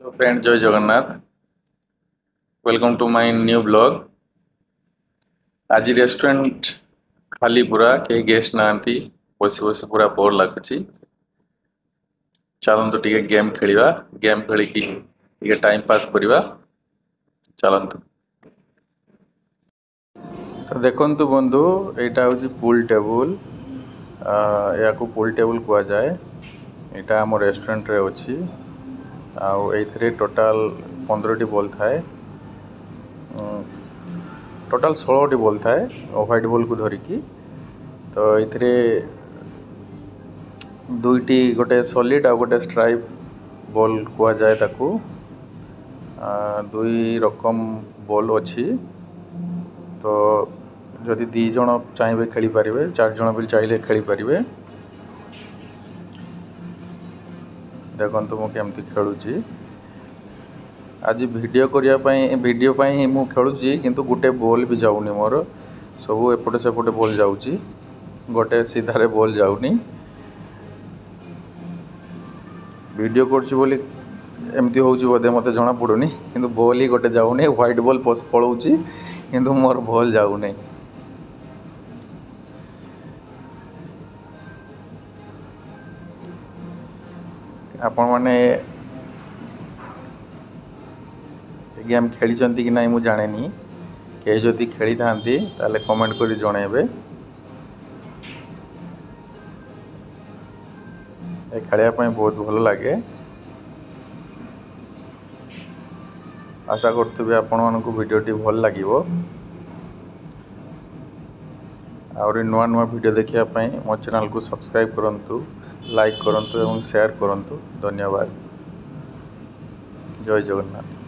Hello friend, जय Jagannath. Welcome to my new blog. आज restaurant खाली पूरा के गेस्ट नांती, बसी बसी पूरा बोर लगुची। चलतु टिके गेम खेलिबा, गेम खेलिकी टिके टाइम पास करिबा। चलतु। तो देखंतु बंधु, एटा होची पूल टेबल। या को पूल टेबल कुआ जाए। एटा हम रेस्टोरेंट रे अछि। आउ एथरे टोटल 15 टी बॉल थाए। टोटल 16 टी बॉल थाए व्हाइट बॉल को धरिकी। तो एथरे दुईटी गोटे सॉलिड आ गोटे स्ट्राइप बॉल कुआ जाए ताकू। दुई रकम बॉल अछि। तो जदि 2 जण चाहिए खेली पारिबे, 4 जण भी चाहिए खेली पारिबे। देखंतु मु केमती खेलुची। आज वीडियो पाई मु खेलुची, किंतु गोटे बॉल भी जाउनी मोर। सब एपटे सेपटे बॉल जाउची, गोटे सीधारे बॉल जाउनी। वीडियो करछि बोली एमती होउची बोधे मते जणा पडुनी, किंतु बॉल ही गोटे जाउनी। व्हाइट बॉल पळौची, किंतु मोर बॉल जाउनी। आपण माने गेम खेली कि ना मु जानेनी। के जदि खेली थांती ताले कमेंट करी जणेबे। ए खेलिया पई बहुत भल लागे। आशा करथुबे आपण मानकु वीडियोटी भल लागिवो। और नुआ नुआ वीडियो देखिया पई मो चैनल को सब्सक्राइब करंतु, लाइक करंतु एवं शेयर करंतु। धन्यवाद। जय जगन्नाथ।